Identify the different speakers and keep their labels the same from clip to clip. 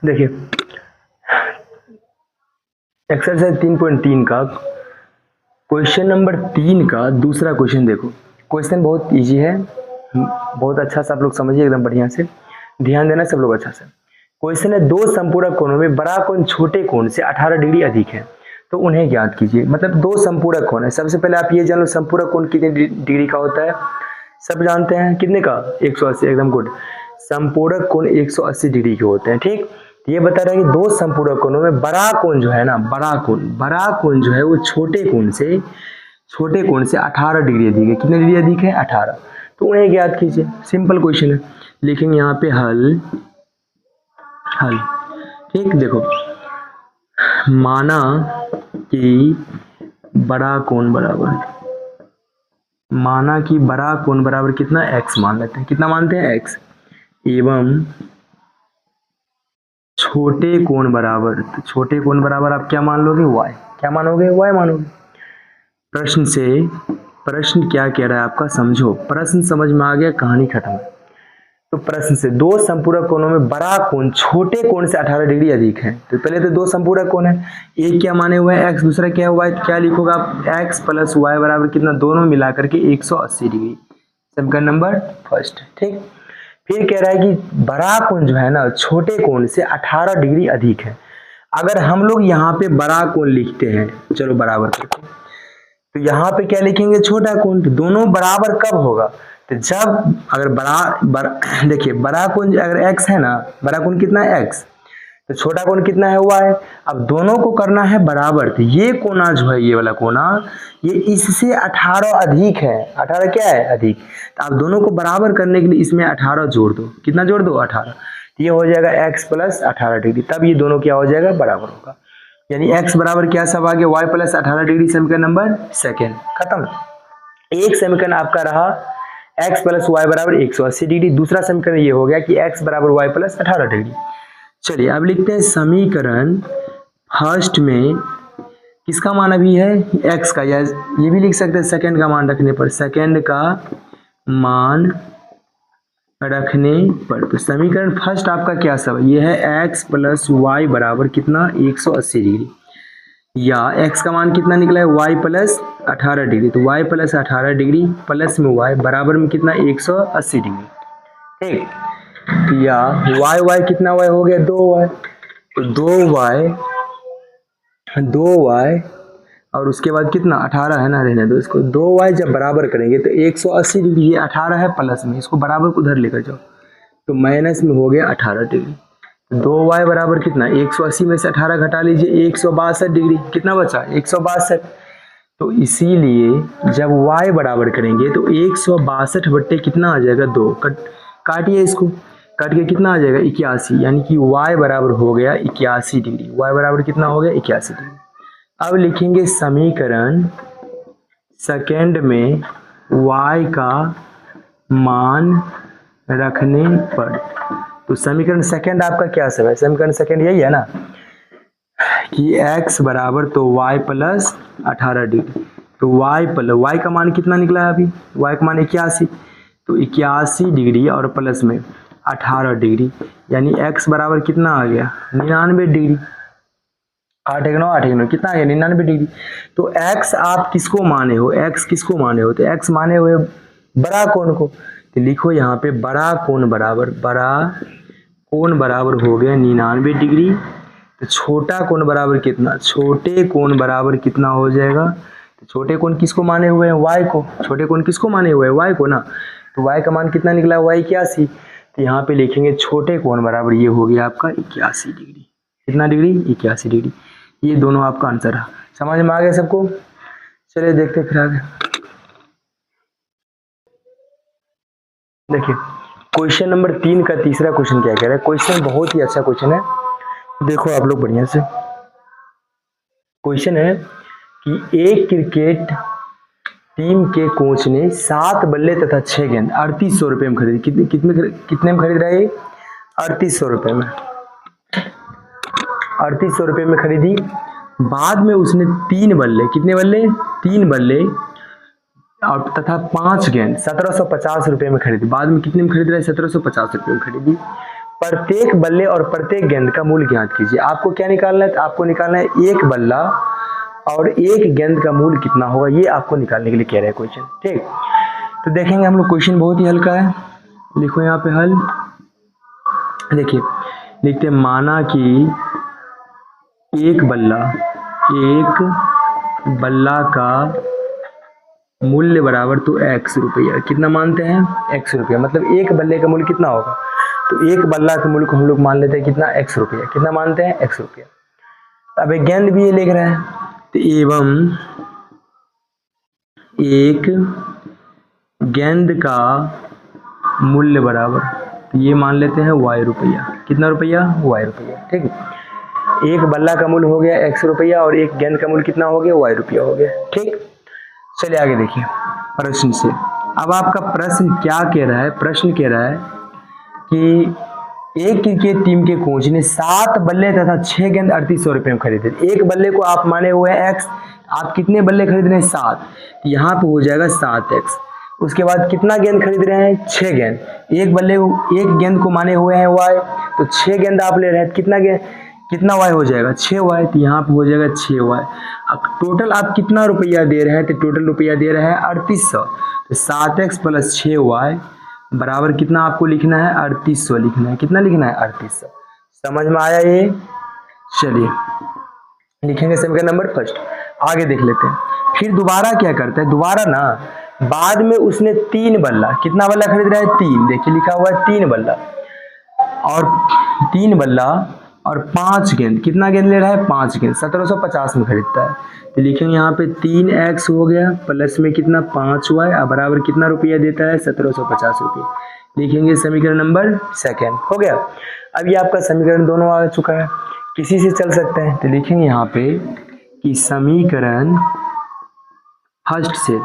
Speaker 1: देखिए एक्सरसाइज 3.3 का question number 3 का दूसरा क्वेश्चन देखो। क्वेश्चन बहुत इजी है, बहुत अच्छा से आप लोग समझिए एकदम बढ़िया से, ध्यान देना सब लोग अच्छा से। क्वेश्चन है दो संपूरक कोणों में बड़ा कोण छोटे कोण से 18 डिग्री अधिक है तो उन्हें ज्ञात कीजिए। मतलब दो संपूरक कोण है। सबसे पहले आप ये जान लो संपूरक कोण कितने डिग्री का होता है, सब जानते हैं कितने का, 180। एकदम गुड, संपूरक कोण 180 डिग्री के होते हैं। ठीक, ये बता रहा है कि दो संपूरक कोणों में बड़ा कोण जो है ना, बड़ा कोण जो है वो छोटे कोण से 18 डिग्री अधिक है। कितने डिग्री अधिक है, 18। तो उन्हें ज्ञात कीजिए। सिंपल क्वेश्चन है, लिखेंगे यहाँ पे हल। ठीक, देखो माना कि बड़ा कोण बराबर कितना, x मान लेते हैं। कितना मानते हैं, x। एवं छोटे कोण बराबर, तो छोटे कोण बराबर आप क्या मान लोगे, y। क्या मानोगे, y मानोगे। प्रश्न क्या कह रहा है आपका, समझो। प्रश्न समझ में आ गया, कहानी खत्म। तो प्रश्न से दो संपूरक कोणों में बड़ा कोण छोटे कोण से 18 डिग्री अधिक है। तो पहले तो दो संपूरक कोण है, एक क्या माने हुए है x, दूसरा क्या हुआ है, क्या लिखोगे आप, x प्लस y बराबर कितना, दोनों मिलाकर के 180 डिग्री। सबका नंबर फर्स्ट। ठीक, फिर कह रहा है कि बड़ा कोण जो है ना छोटे कोण से 18 डिग्री अधिक है। अगर हम लोग यहाँ पे बड़ा कोण लिखते हैं, चलो बराबर करते हैं, तो यहाँ पे क्या लिखेंगे, छोटा कोण। तो दोनों बराबर कब होगा, तो जब अगर देखिए बड़ा कोण अगर x है ना, बड़ा कोण कितना है, x, तो छोटा कोण कितना है, y। अब दोनों को करना है बराबर। तो ये कोना जो है, ये वाला कोना, ये इससे 18 अधिक है। 18 क्या है, अधिक। तो आप दोनों को बराबर करने के लिए इसमें 18 जोड़ दो। कितना जोड़ दो, 18। ये हो जाएगा x प्लस 18 डिग्री, तब ये दोनों क्या हो जाएगा, बराबर होगा। यानी x बराबर क्या सब आ गया, y प्लस 18 डिग्री। समीकरण नंबर सेकेंड खत्म। एक समीकरण आपका रहा x प्लस वाई बराबर 180 डिग्री। दूसरा समीकरण ये हो गया कि x बराबर वाई प्लस 18 डिग्री। चलिए अब लिखते हैं समीकरण फर्स्ट में किसका मान अभी है, x का, या ये भी लिख सकते हैं सेकंड का मान रखने पर, सेकंड का मान रखने पर। तो समीकरण फर्स्ट आपका क्या सब, ये है x प्लस वाई बराबर कितना, 180 डिग्री, या x का मान कितना निकला है, y प्लस 18 डिग्री। तो y प्लस 18 डिग्री प्लस में y बराबर में कितना, 180 डिग्री। ठीक, या y कितना y हो गया, 2y। तो 2y और उसके बाद कितना, 18 है ना, रहने दो इसको। 2y जब बराबर करेंगे तो 180 डिग्री, ये 18 है प्लस में, इसको बराबर उधर लेकर जाओ तो माइनस में हो गया 18 डिग्री। 2y बराबर कितना, 180 में से 18 घटा लीजिए, 162 डिग्री। कितना बचा, 162। तो इसीलिए जब y बराबर करेंगे तो 162 बट्टे कितना आ जाएगा, 2। काटिए इसको, काट के कितना आ जाएगा, 81। यानी कि y बराबर हो गया 81 डिग्री। y बराबर कितना हो गया, 81 डिग्री। अब लिखेंगे समीकरण सेकेंड में y का मान रखने पर। तो समीकरण सेकंड आपका क्या सब है, समीकरण सेकंड यही है ना कि x बराबर तो y प्लस 18 डिग्री। तो y का मान कितना निकला है अभी, y का मान 81। तो 81 डिग्री और प्लस में 18 डिग्री, यानी x बराबर कितना आ गया, 99 डिग्री। 8 1 9 8 1 9 कितना आ गया, 99 डिग्री। तो x आप किसको माने हो, x किसको माने हो, तो x माने हुए बड़ा कोण को। तो लिखो यहाँ पे बड़ा कोण बराबर हो गया 99 डिग्री। तो छोटा कोण बराबर कितना, छोटे कोण बराबर कितना हो जाएगा, तो छोटे कोण किसको माने हुए हैं, y को। छोटे कोण किसको माने हुए हैं, y को ना। तो y का मान कितना निकला, y 81। तो यहाँ पे लिखेंगे छोटे कोण बराबर ये हो गया आपका 81 डिग्री। कितना डिग्री, 81 डिग्री। ये दोनों आपका आंसर है। समझ में आ गया सबको। चलिए देखते फिर आगे। देखिए क्वेश्चन नंबर 3 का तीसरा क्वेश्चन क्या कह रहा है। क्वेश्चन बहुत ही अच्छा क्वेश्चन है, देखो आप लोग बढ़िया से। क्वेश्चन है कि एक क्रिकेट टीम के कोच ने 7 बल्ले तथा 6 गेंद 3800 रुपए में खरीदी। कितने में खरीद रहा है, 3800 रुपए में, 3800 रुपए में खरीदी। बाद में उसने 3 बल्ले, कितने बल्ले, 3 बल्ले और तथा 5 गेंद 1750 रुपए में खरीदी। बाद में कितने में खरीद रहा है, 1750 रुपए में खरीदी। प्रत्येक बल्ले और प्रत्येक गेंद का मूल्य ज्ञात कीजिए। आपको क्या निकालना है? आपको निकालना है एक बल्ला और एक गेंद का मूल्य कितना होगा, ये आपको निकालने के लिए कह रहे हैं क्वेश्चन। ठीक, तो देखेंगे हम लोग, क्वेश्चन बहुत ही हल्का है। लिखो यहाँ पे हल। देखिए लिखते हैं, माना कि एक बल्ला का मूल्य बराबर तो x रुपया। कितना मानते हैं? x रुपया। मतलब एक बल्ले का मूल्य कितना होगा? तो एक बल्ला के मूल्य को हम लोग मान लेते हैं कितना? x रुपया। कितना मानते हैं? x रुपया। अब एक गेंद भी ये लिख रहे हैं, तो एवं एक गेंद का मूल्य बराबर, तो ये मान लेते हैं y रुपया। कितना रुपया? y रुपया। ठीक, एक बल्ला का मूल्य हो गया x रुपया और एक गेंद का मूल्य कितना हो गया? y रुपया हो गया। ठीक, चलिए आगे देखिए प्रश्न से। अब आपका प्रश्न क्या कह रहा है? प्रश्न कह रहा है कि एक क्रिकेट टीम के कोच ने 7 बल्ले तथा 6 गेंद 3800 रुपये में खरीदे। एक बल्ले को आप माने हुए हैं x, आप कितने बल्ले खरीद रहे हैं? 7, तो यहाँ पे हो जाएगा 7x। उसके बाद कितना गेंद खरीद रहे हैं? 6 गेंद। एक बल्ले को, एक गेंद को माने हुए हैं y, तो 6 गेंद आप ले रहे हैं, कितना गेंद, कितना y हो जाएगा? 6y, तो यहाँ पे हो जाएगा 6y। अब टोटल आप कितना रुपया दे रहे हैं? तो टोटल रुपया दे रहे हैं 3800। तो 7x प्लस 6y बराबर कितना आपको लिखना है? 3800 लिखना है। कितना लिखना है? 3800। समझ में आया ये? चलिए लिखेंगे समीकरण नंबर फर्स्ट। आगे देख लेते हैं। फिर दोबारा क्या करता है? दोबारा ना, बाद में उसने 3 बल्ला, कितना बल्ला खरीद रहा है? 3। देखिए लिखा हुआ है 3 बल्ला और 3 बल्ला और 5 गेंद। कितना गेंद ले रहा है? 5 गेंद। 1750 में खरीदता है। तो लिखेंगे यहाँ पे 3x हो गया प्लस में कितना? 5y बराबर कितना रुपया देता है? 1750 रुपये। लिखेंगे समीकरण नंबर सेकेंड। हो गया। अब ये आपका समीकरण दोनों आ चुका है, किसी से चल सकते हैं। तो लिखेंगे यहाँ पे कि समीकरण फर्स्ट से,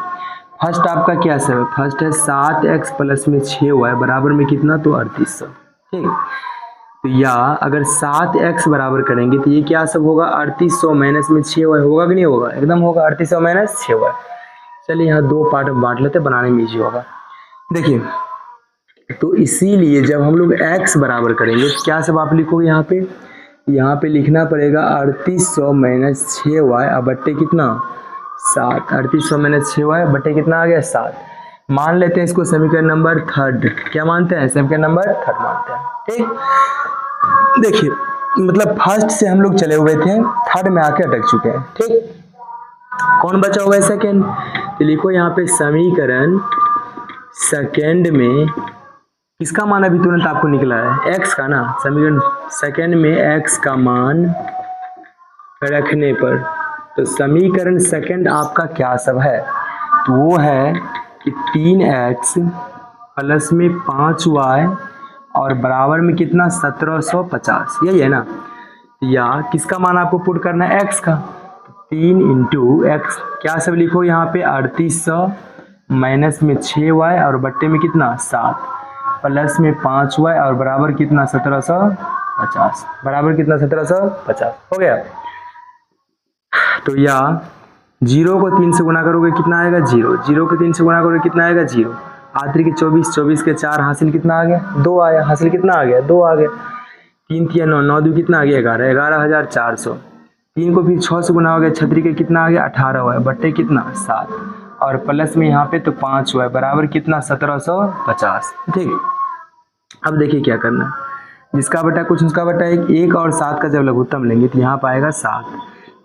Speaker 1: फर्स्ट आपका क्या सब है? फर्स्ट है 7x प्लस में 6y बराबर में कितना? तो 3800। ठीक, तो या अगर 7x बराबर करेंगे तो ये क्या सब होगा? 3800 माइनस में 6y होगा कि नहीं होगा? एकदम होगा, 3800 माइनस 6y। चलिए यहाँ 2 पार्ट में बांट लेते, बनाने में ईजी होगा। देखिए, तो इसीलिए जब हम लोग x बराबर करेंगे तो क्या सब आप लिखोगे यहाँ पे? यहाँ पे लिखना पड़ेगा 3800 माइनस 6y अब बट्टे कितना? 7। 3800 माइनस 6y बट्टे कितना आ गया? 7। मान लेते हैं इसको समीकरण नंबर थर्ड। क्या मानते हैं? समीकरण नंबर थर्ड मानते हैं। ठीक, देखिए मतलब फर्स्ट से हम लोग चले हुए थे, थर्ड में आके अटक चुके हैं। ठीक, कौन बचा हुआ है? सेकेंड। तो लिखो यहाँ पे समीकरण सेकेंड में किसका मान अभी तुरंत आपको निकला है? x का ना। समीकरण सेकेंड में x का मान रखने पर, तो समीकरण सेकेंड आपका क्या सब है? तो वो है कि 3x प्लस में 5y और बराबर में कितना? 1750। यही है ना? या किसका मान आपको पुट करना है? x का। 3 इंटू एक्स, क्या सब लिखो यहाँ पे? 3800 माइनस में 6y और बट्टे में कितना? 7 प्लस में 5y और बराबर कितना? 1750। बराबर कितना? 1750। हो गया। तो या 0 को 3 से गुना करोगे कितना आएगा? 0। 0 को 3 से गुना करोगे कितना आएगा? 0। आखिरी के 24, 24 के 4 हासिल कितना आ गया? 2 आया। हासिल कितना आ गया? 2 आ गया। 3 3 9, 9 2 कितना आ गया? 11। 11400। 3 को फिर 6 से गुना हो गया, 6 के कितना आ गया? 18 हुआ। बट्टे कितना? 7 और प्लस में यहाँ पे तो 5 हुआ है बराबर कितना? 1750। ठीक, अब देखिए क्या करना है। जिसका बटा कुछ उसका बटा 1 और 7 का जब लघुत्तम लेंगे तो यहाँ पाएगा 7।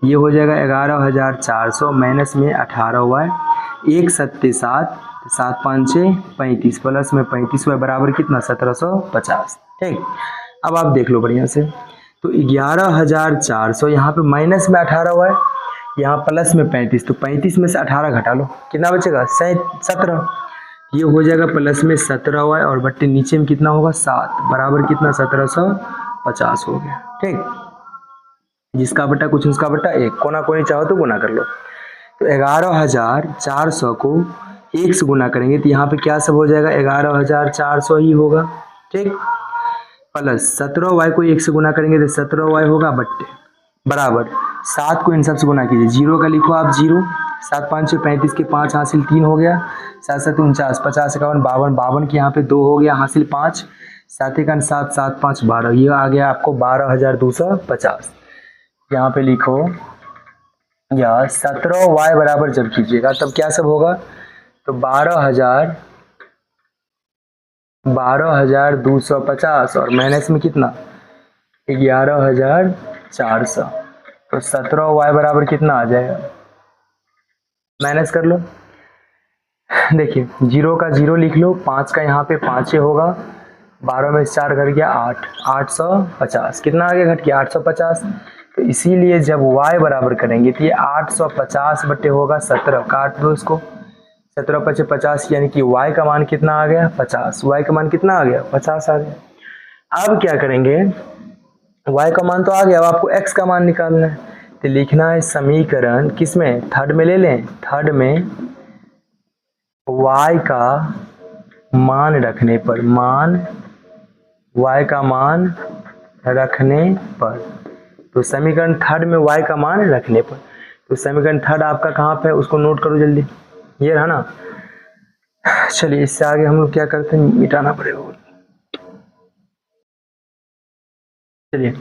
Speaker 1: ये हो जाएगा 11400 माइनस में 18 हुआ है, 1 7 7, 7 5 6 35 प्लस में 35 हुआ बराबर कितना? 1750। ठीक, अब आप देख लो बढ़िया से। तो 11400 यहाँ पे माइनस में 18 हुआ है, यहाँ प्लस में 35, तो 35 में से 18 घटा लो, कितना बचेगा? 17। ये हो जाएगा प्लस में 17 हुआ है और बट्टे नीचे में कितना होगा? 7 बराबर कितना? 1750 हो गया। ठीक, जिसका बटा कुछ उसका बटा 1, कोना कोनी चाहो तो गुना कर लो। तो 11400 को 1 से गुना करेंगे तो यहाँ पे क्या सब हो जाएगा? 11400 ही होगा। ठीक, प्लस 17y को 1 से गुना करेंगे तो 17y होगा बट्टे बराबर 7 को इन सब से गुना कीजिए। 0 का लिखो आप 0, 7 5 6 35 के 5 हासिल 3 हो गया, 7 7 49 50 51 52 52 के यहाँ पे 2 हो गया हासिल 5, 7 × 7 7 5 12, ये आ गया आपको 12,250। यहाँ पे लिखो या 17y बराबर जब कीजिएगा तब क्या सब होगा, तो 12,250 और माइनस में कितना 11,400, तो 17y बराबर कितना आ जाएगा, माइनस कर लो। देखिए 0 का 0 लिख लो, 5 का यहाँ पे 5 होगा, 12 में 4 घट गया 8, 850 कितना आ गया, घट गया 850। तो इसीलिए जब y बराबर करेंगे तो ये 850 बटे होगा 17, काट दो इसको, 17 × 5 = 50, यानी कि y का मान कितना आ गया 50, y का मान कितना आ गया 50 आ गया। अब क्या करेंगे, y का मान तो आ गया, अब आपको x का मान निकालना है, तो लिखना है समीकरण किसमें, थर्ड में ले लें, थर्ड में y का मान रखने पर, y का मान रखने पर, तो समीकरण थर्ड में y का मान रखने पर, तो समीकरण थर्ड आपका कहाँ पे है उसको नोट करो जल्दी, ये रहा ना। चलिए इससे आगे हम लोग क्या करते हैं, मिटाना पड़ेगा। चलिए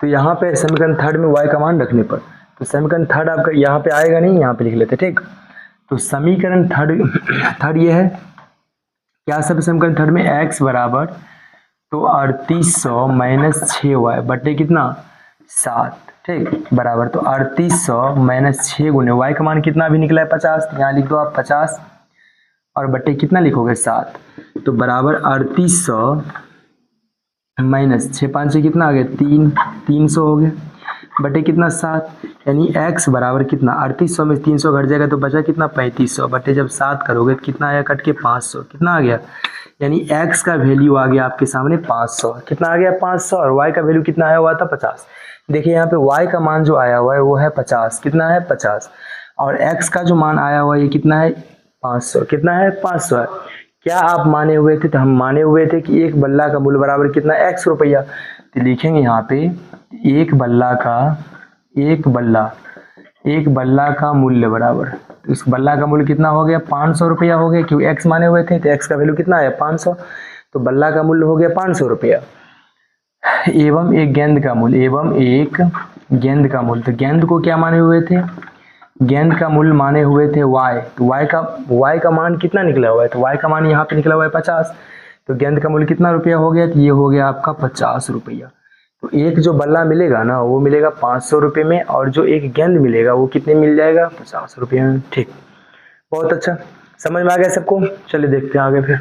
Speaker 1: तो यहाँ पे समीकरण थर्ड में y का मान रखने पर, तो समीकरण थर्ड आपका यहाँ पे आएगा नहीं, यहाँ पे लिख लेते हैं, ठीक। तो समीकरण थर्ड ये है क्या, सब समीकरण थर्ड में x बराबर तो 3800 माइनस 6y बटे कितना 7, ठीक, बराबर तो 3800 माइनस 6 गुने y का मान कितना भी निकला है 50, यहाँ लिख दो आप 50 और बटे कितना लिखोगे 7, तो बराबर 3800 माइनस 6 5 से कितना आ गया 300 हो गया, बटे कितना 7, यानी x बराबर कितना 3800 में 300 घट जाएगा तो बचा कितना 3500, बटे जब 7 करोगे तो कितना आया कट के 500, कितना आ गया, यानी x का वैल्यू आ गया आपके सामने 500, कितना आ गया 500, और y का वैल्यू कितना आया हुआ था 50। देखिए यहाँ पे y का मान जो आया हुआ है वो है 50, कितना है 50, और x का जो मान आया हुआ है ये कितना है 500, कितना है 500 है। क्या आप माने हुए थे, तो हम माने हुए थे कि एक बल्ला का मूल्य बराबर कितना x रुपया, तो लिखेंगे यहाँ पे एक बल्ला का मूल्य बराबर, तो इस बल्ला का मूल्य कितना हो गया 500 रुपया हो गया, क्योंकि x माने हुए थे तो x का वैल्यू कितना है 500, तो बल्ला का मूल्य हो गया 500 रुपया। एवं एक गेंद का मूल्य, तो गेंद को क्या माने हुए थे, गेंद का मूल्य माने हुए थे y, तो y का मान कितना निकला हुआ है, तो y का मान यहाँ पे निकला हुआ है 50, तो गेंद का मूल्य कितना रुपया हो गया, तो ये हो गया आपका 50 रुपया। तो एक जो बल्ला मिलेगा ना वो मिलेगा 500 रुपये में, और जो एक गेंद मिलेगा वो कितने मिल जाएगा 50 रुपये में, ठीक। बहुत अच्छा, समझ में आ गया सबको, चलिए देखते हैं आगे फिर।